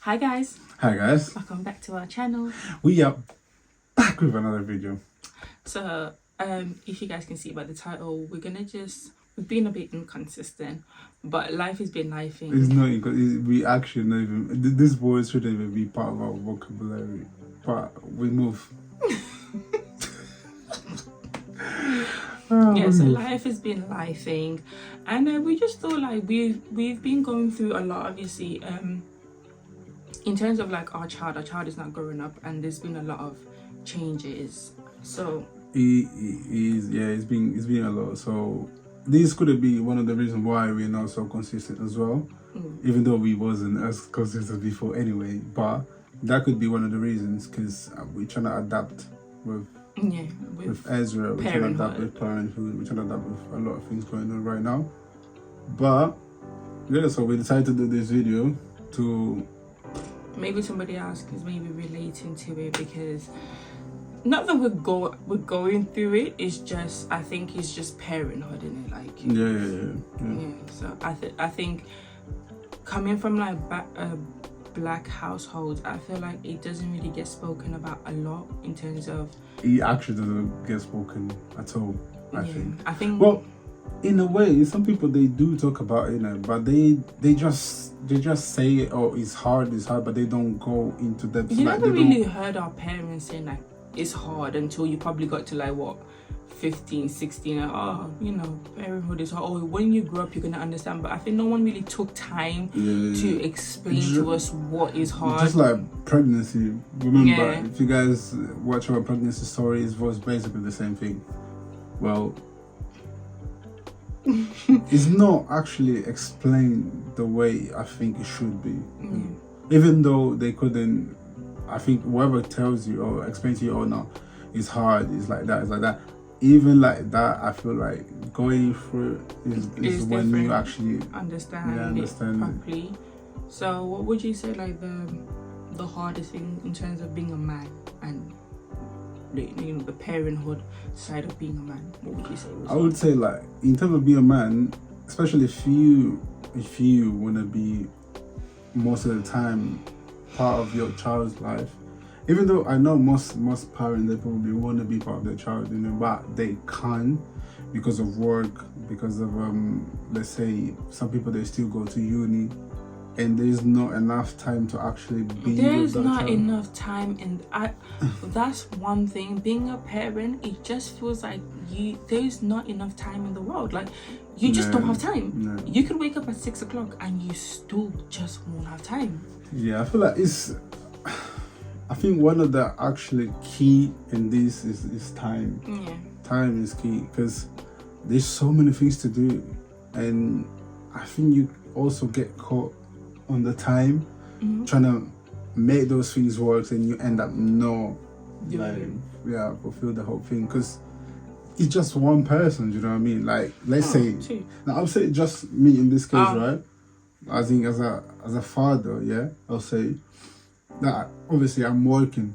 Hi guys, Hi guys, welcome back to our channel. we are back with another video. So if you guys can see by the title, we've been a bit inconsistent, but life has been lifing. It's not we actually not even this word shouldn't even be part of our vocabulary, but we move. Yeah, so life has been lifing, and we just thought like we've been going through a lot, obviously. In terms of like our child is now growing up, and there's been a lot of changes. So It's been a lot. So this could be one of the reasons why we're not so consistent as well, even though we wasn't as consistent before anyway. But that could be one of the reasons because we're trying to adapt with Ezra, we're trying to adapt with parenthood, we're trying to adapt with a lot of things going on right now. But yeah, so we decided to do this video to maybe somebody else is maybe relating to it, because not that we're going through it, it's just, I think it's just parenthood, isn't it? Like yeah. So I think coming from like black households, I feel like it doesn't really get spoken about a lot in terms of. It actually doesn't get spoken at all. I think. Well, in a way, some people they do talk about it, but they just say it, oh, it's hard, but they don't go into depth. You never really heard our parents saying like it's hard until you probably got to like what, 15, 16, like, oh, you know, parenthood is hard. Oh, when you grow up you're gonna understand. But I think no one really took time to explain to us what is hard. Just like pregnancy. Remember, if you guys watch our pregnancy stories, it was basically the same thing. Well, it's not actually explained the way I think it should be. Even though they couldn't, I think whoever tells you or explains to you, oh no, it's hard, it's like that. Even like that, I feel like going through is when you actually understand it properly. So what would you say like the hardest thing in terms of being a man and the parenthood side of being a man? What would you say? I would say like in terms of being a man, especially if you want to be most of the time part of your child's life, even though I know most parents, they probably want to be part of their child, but they can't because of work, because of let's say some people, they still go to uni and there's not enough time to actually be there's not enough time. And that's one thing, being a parent, it just feels like there's not enough time in the world. Like you just don't have time. You could wake up at 6 o'clock and you still just won't have time. I feel like I think one of the actually key in this is time. Time is key because there's so many things to do, and I think you also get caught on the time trying to make those things work, and you end up fulfill the whole thing because it's just one person. You know what I mean? Like let's say now, I'll say just me in this case, right? I think as a father, I'll say that obviously I'm working,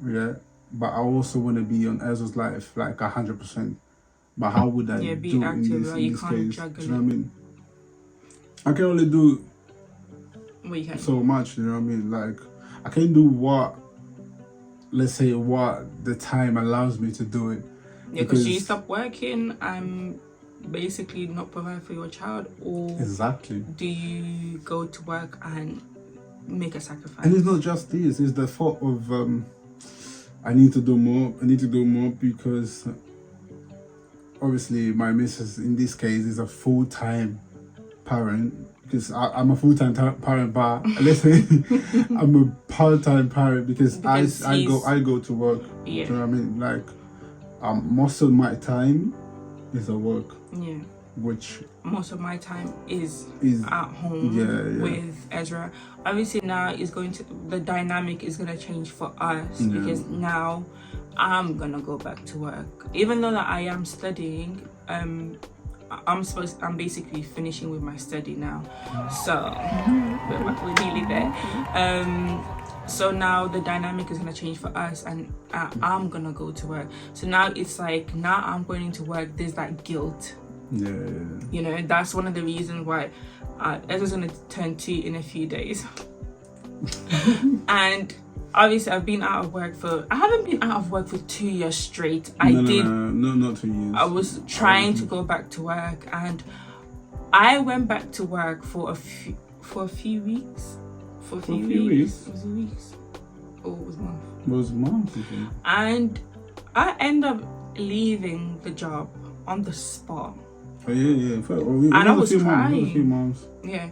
but I also want to be on Ezra's life like 100%. But how would I be active, in this case? Do you know what I mean? I can only do so much, you know what I mean? Like I can do what the time allows me to do it. Because you stop working, I'm basically not provide for your child, or do you go to work and make a sacrifice? And it's not just this, it's the thought of I need to do more because obviously my missus in this case is a full-time parent, because I'm a full-time parent, but let's say I'm a part-time parent because I go to work. Do you know what I mean? Like most of my time is at work. Which most of my time is at home with Ezra. Obviously now the dynamic is gonna change for us because now I'm gonna go back to work. Even though that I am studying, I'm basically finishing with my study now. So we're nearly there. So now the dynamic is gonna change for us, and I'm gonna go to work. So now it's like, now I'm going to work, there's that guilt. You know, that's one of the reasons why Ezra's gonna turn 2 in a few days. And obviously I haven't been out of work for 2 years straight. No, not 2 years. I was trying to go back to work, and I went back to work for a few weeks. For a few weeks? Was it weeks? Or was it months? It was months, I think. And I ended up leaving the job on the spot. Oh, yeah. And I was crying. A few months. Yeah.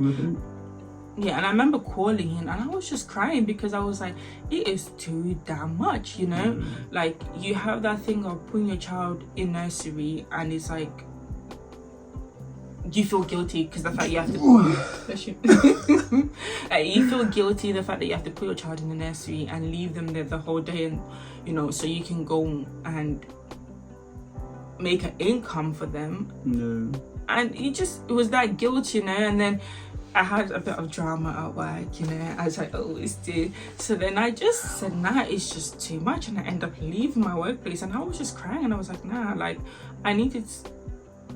Yeah, and I remember calling in, and I was just crying because I was like, it is too damn much, you know? Like, you have that thing of putting your child in nursery, and it's like, you feel guilty because the fact you have to like, you feel guilty the fact that you have to put your child in the nursery and leave them there the whole day, and you know, so you can go and make an income for them. And it was that guilt, you know. And then I had a bit of drama at work, you know, as I always do. So then I just said, nah, it's just too much, and I ended up leaving my workplace, and I was just crying, and I was like, nah, like, I need to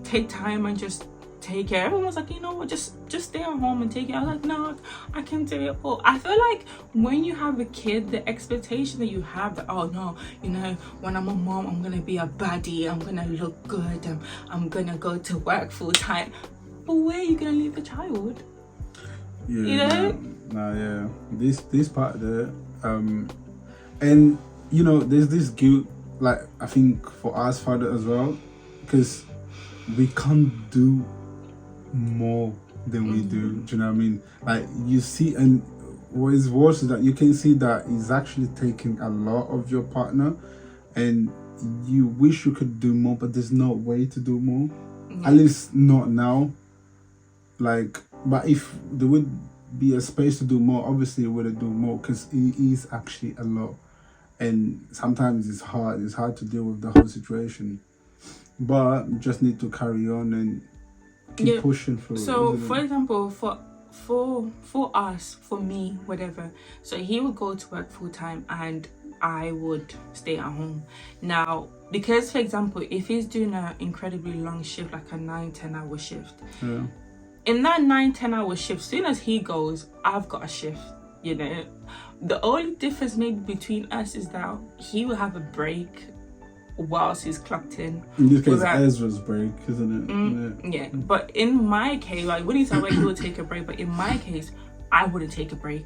take time and just take care. Everyone was like, you know what, just stay at home and take it. I was like, no, I can do it all. I feel like when you have a kid, the expectation that you have that, oh no, you know, when I'm a mom, I'm gonna be a baddie, I'm gonna look good, I'm gonna go to work full time. But where are you gonna leave the child? Yeah, you know? Yeah. This part there, and you know, there's this guilt, like, I think for us father as well, because we can't do more than we do. Do you know what I mean? Like, you see, and what is worse is that you can see that he's actually taking a lot of your partner, and you wish you could do more, but there's no way to do more. At least not now. Like, but if there would be a space to do more, obviously you would do more, because it is actually a lot, and sometimes it's hard to deal with the whole situation, but you just need to carry on and keep pushing through. So for example, for us, for me, whatever, so he would go to work full time and I would stay at home. Now, because for example, if he's doing an incredibly long shift, like a 9-10 hour shift, in that 9-10 hour shift, soon as he goes, I've got a shift, you know. The only difference maybe between us is that he will have a break whilst he's clocked in. In this case, Ezra's break, isn't it? Yeah, but in my case, like, when he's at work, he would take a break, but in my case, I wouldn't take a break.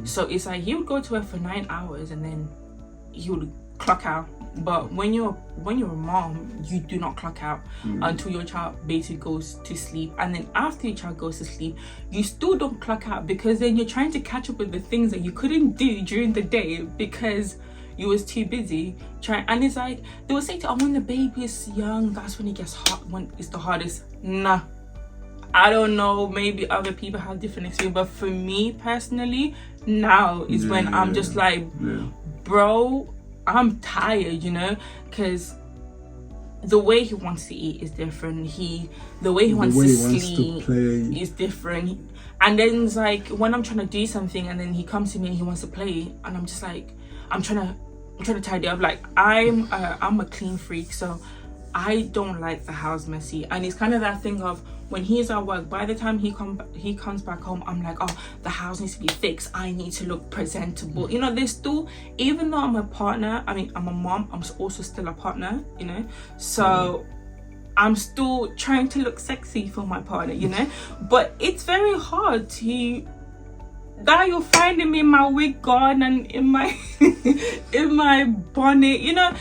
So it's like he would go to work for 9 hours and then he would clock out. But when you're a mom, you do not clock out until your child basically goes to sleep. And then after your child goes to sleep, you still don't clock out, because then you're trying to catch up with the things that you couldn't do during the day because you was too busy trying. And it's like, they will say to, oh, when the baby is young, that's when it gets hot, when it's the hardest. Nah, I don't know, maybe other people have different experience, but for me personally, now is when I'm just like, bro, I'm tired, you know, because the way he wants to eat is different. The way he wants to sleep is different. And then it's like, when I'm trying to do something and then he comes to me and he wants to play, and I'm just like, I'm trying to tidy up. Like, I'm a clean freak, so I don't like the house messy. And it's kind of that thing of, when he's at work, by the time he comes back home, I'm like, oh, the house needs to be fixed, I need to look presentable. You know, there's still, even though I'm a partner, I mean, I'm a mom, I'm also still a partner, you know, so I'm still trying to look sexy for my partner, you know. But it's very hard to, that you're finding me in my wig gone and in my in my bonnet, you know,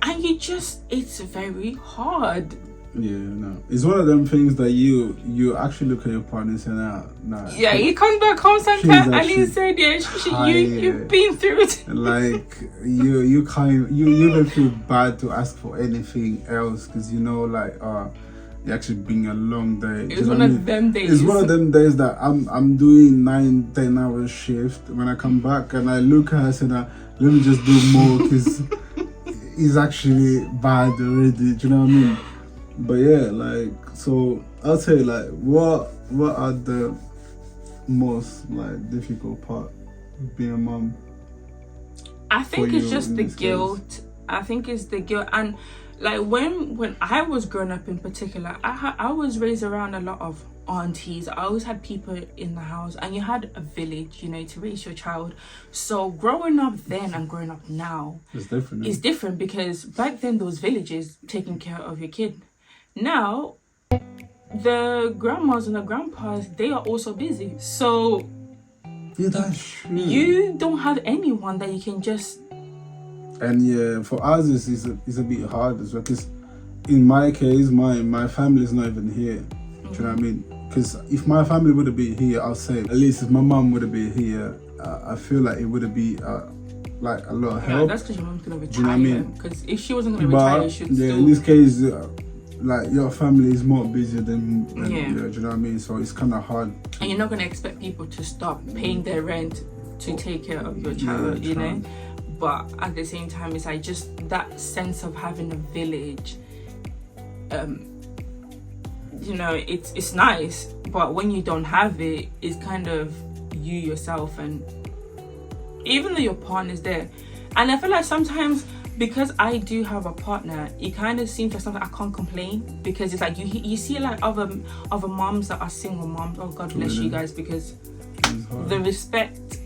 and it's very hard. Yeah, no, it's one of them things that you actually look at your partner and say, nah. Yeah, he comes back home sometimes and he said, yeah, you've been through it. Like, you even feel bad to ask for anything else, because you know, like, you're actually being a long day. It's one of them days. It's one of them days that I'm doing 9-10 hour shift. When I come back and I look at her and say, let me just do more, because it's actually bad already. Do you know what I mean? But yeah, like, so I'll say, like, what are the most, like, difficult part of being a mom? I think it's just the guilt. I think it's the guilt. And like, when I was growing up in particular, I was raised around a lot of aunties, I always had people in the house, and you had a village, you know, to raise your child. So growing up then and growing up now it's different because back then those villages taking care of your kid. Now the grandmas and the grandpas, they are also busy, so that's true. You don't have anyone that you can just. And for us it's a bit hard as well, because in my case my family is not even here. Do you know what I mean? Because if my family would have been here, I'll say at least if my mom would have been here, I feel like it would have been like a lot of help. Yeah, that's because your mom's gonna retire. Do you know what I mean? Because if she wasn't gonna retire, you should still. In this case, like your family is more busy than do you know what I mean? So it's kind of hard. And you're not gonna expect people to stop paying their rent to take care of your child, you know. But at the same time, it's like just that sense of having a village. You know, it's nice, but when you don't have it, it's kind of you yourself, and even though your partner's there, and I feel like sometimes because I do have a partner, it kind of seems like something I can't complain, because it's like you see like other moms that are single moms. Oh God bless you guys, because the respect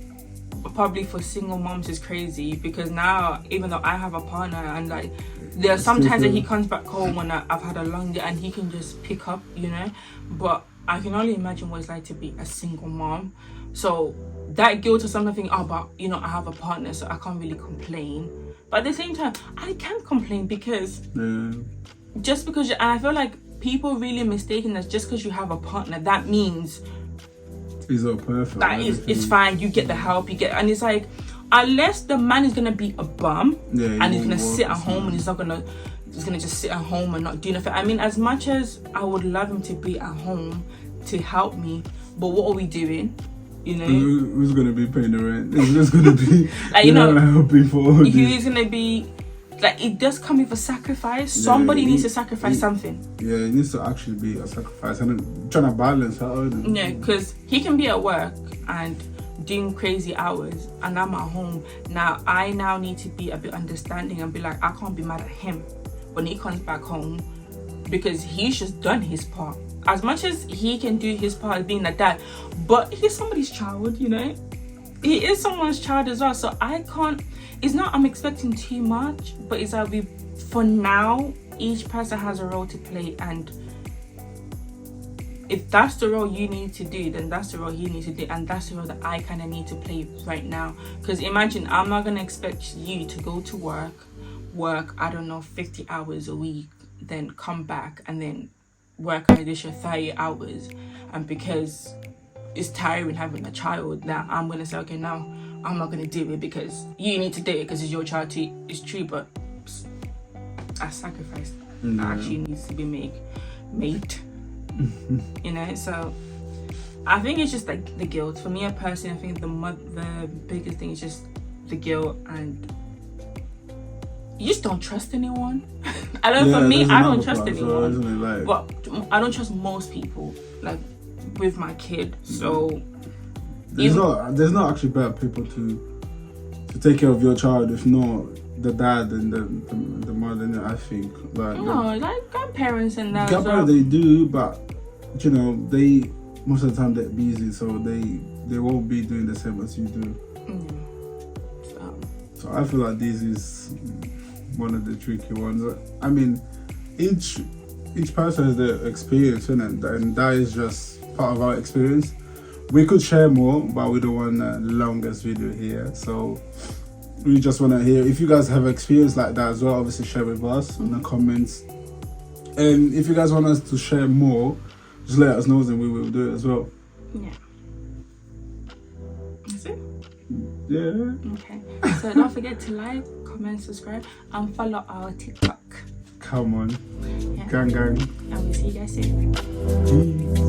probably for single moms is crazy, because now even though I have a partner and like there are sometimes that he comes back home when I've had a long day and he can just pick up, you know, but I can only imagine what it's like to be a single mom. So that guilt or something, oh, but you know, I have a partner, so I can't really complain. But at the same time, I can complain because just because and I feel like people really mistaken that just because you have a partner, that means it's all perfect. That it's fine. You get the help. You get, and it's like, unless the man is gonna be a bum and he's gonna sit at home and he's gonna just sit at home and not do nothing. I mean, as much as I would love him to be at home to help me, but what are we doing? You know, who's gonna be paying the rent? Who's just gonna be like, you know, helping for all this? Who's gonna be like, it does come with a sacrifice. Somebody needs to sacrifice something. Yeah, it needs to actually be a sacrifice, and I'm trying to balance that. Yeah, because he can be at work and doing crazy hours, and I'm at home. Now I need to be a bit understanding and be like, I can't be mad at him when he comes back home, because he's just done his part. As much as he can do his part as being a dad, but he's somebody's child, you know. He is someone's child as well, so I can't. It's not I'm expecting too much, but it's that for now, each person has a role to play, and if that's the role you need to do, then that's the role he needs to do, and that's the role that I kind of need to play right now. Because imagine, I'm not gonna expect you to go to work I don't know 50 hours a week, then come back and then work an additional 30 hours, and because it's tiring having a child, that I'm gonna say, okay, now I'm not gonna do it because you need to do it because it's your child too. It's true, but a sacrifice that actually needs to be made. You know, so I think it's just like the guilt. For me, personally, I think the biggest thing is just the guilt, and you just don't trust anyone. I know for me, I don't trust anyone, but I don't trust most people, like with my kid. So there's not actually better people to take care of your child if not the dad and the mother. I think like grandparents and that. Grandparents, they do, but you know, they most of the time they're busy, so they won't be doing the same as you do. So I feel like this is one of the tricky ones. I mean, each person has their experience, and that is just part of our experience. We could share more, but we don't want the longest video here, so we just want to hear if you guys have experience like that as well. Obviously share with us in the comments, and if you guys want us to share more, just let us know and we will do it as well. Yeah, that's it. Yeah. Okay, so don't forget to like, comment, subscribe, and follow our TikTok. Come on. Gang. And we'll see you guys soon. Peace.